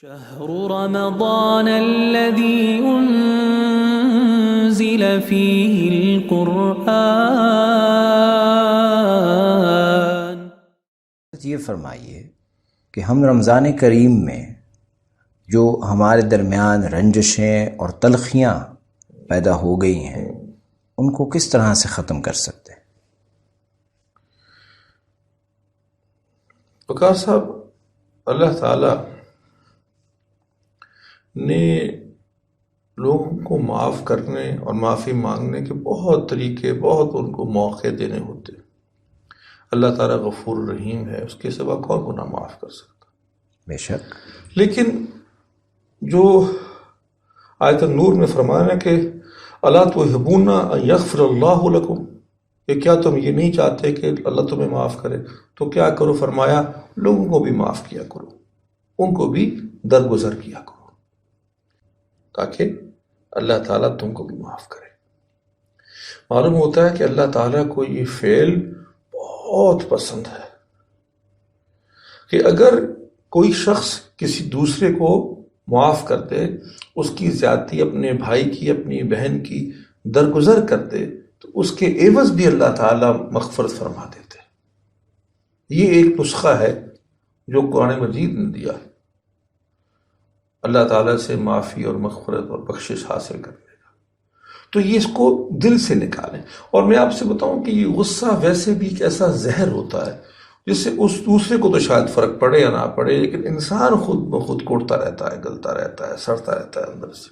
شهر رمضان الذي أنزل فيه القرآن. یہ فرمائیے کہ ہم رمضان کریم میں جو ہمارے درمیان رنجشیں اور تلخیاں پیدا ہو گئی ہیں ان کو کس طرح سے ختم کر سکتے ہیں؟ وقار صاحب، اللہ تعالی نے لوگوں کو معاف کرنے اور معافی مانگنے کے بہت طریقے، بہت ان کو موقع دینے ہوتے. اللہ تعالیٰ غفور رحیم ہے، اس کے سوا کون گناہ معاف کر سکتا؟ بے شک. لیکن جو آیت النور میں فرمایا کہ الا تحبون ان یغفر اللہ لکم، کہ کیا تم یہ نہیں چاہتے کہ اللہ تمہیں معاف کرے؟ تو کیا کرو؟ فرمایا لوگوں کو بھی معاف کیا کرو، ان کو بھی درگزر کیا کرو تاکہ اللہ تعالیٰ تم کو بھی معاف کرے. معلوم ہوتا ہے کہ اللہ تعالیٰ کو یہ فعل بہت پسند ہے کہ اگر کوئی شخص کسی دوسرے کو معاف کر دے، اس کی زیادتی اپنے بھائی کی، اپنی بہن کی درگزر کر دے، تو اس کے عوض بھی اللہ تعالیٰ مغفرت فرما دیتے. یہ ایک نسخہ ہے جو قرآن مجید نے دیا ہے اللہ تعالیٰ سے معافی اور مغفرت اور بخشش حاصل کرنے کا. تو یہ اس کو دل سے نکالیں. اور میں آپ سے بتاؤں کہ یہ غصہ ویسے بھی ایک ایسا زہر ہوتا ہے جس سے اس دوسرے کو تو شاید فرق پڑے یا نہ پڑے، لیکن انسان خود بخود کوڑتا رہتا ہے، گلتا رہتا ہے، سڑتا رہتا ہے اندر سے.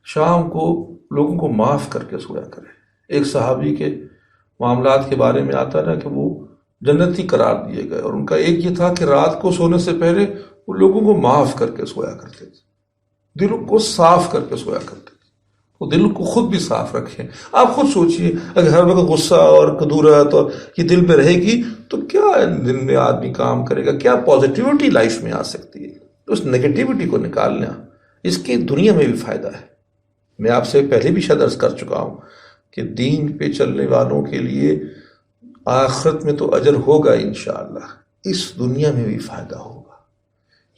شام کو لوگوں کو معاف کر کے سویا کرے. ایک صحابی کے معاملات کے بارے میں آتا ہے نا کہ وہ جنتی قرار دیے گئے، اور ان کا ایک یہ تھا کہ رات کو سونے سے پہلے وہ لوگوں کو معاف کر کے سویا کرتے تھے، دل کو صاف کر کے سویا کرتے تھے. وہ دل کو خود بھی صاف رکھیں. آپ خود سوچئے اگر ہر وقت غصہ اور کدورت اور یہ دل میں رہے گی تو کیا دن میں آدمی کام کرے گا؟ کیا پازیٹیوٹی لائف میں آ سکتی ہے؟ اس نگیٹیوٹی کو نکالنا، اس کی دنیا میں بھی فائدہ ہے. میں آپ سے پہلے بھی شاید عرض کر چکا ہوں کہ دین پہ چلنے والوں کے لیے آخرت میں تو اجر ہوگا انشاءاللہ، اس دنیا میں بھی فائدہ ہوگا.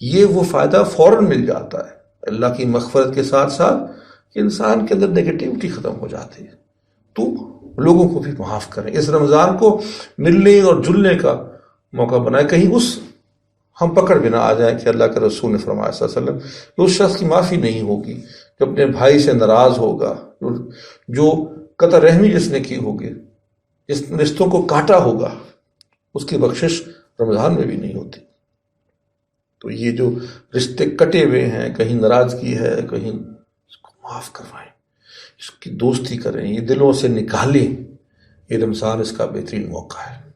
یہ وہ فائدہ فوراً مل جاتا ہے اللہ کی مغفرت کے ساتھ ساتھ کہ انسان کے اندر نگیٹیوٹی ختم ہو جاتی ہے. تو لوگوں کو بھی معاف کریں. اس رمضان کو ملنے اور جلنے کا موقع بنائیں. کہیں ہم پکڑ بھی نہ آ جائیں کہ اللہ کے رسول نے فرمایا صلی اللہ علیہ وسلم کہ اس شخص کی معافی نہیں ہوگی جو اپنے بھائی سے ناراض ہوگا، جو قطع رحمی جس نے کی ہوگی، جس رشتوں کو کاٹا ہوگا، اس کی بخشش رمضان میں بھی نہیں ہوتی. تو یہ جو رشتے کٹے ہوئے ہیں، کہیں ناراضگی ہے، کہیں، اس کو معاف کروائیں، اس کی دوستی کریں، یہ دلوں سے نکالیں. یہ رمضان اس کا بہترین موقع ہے.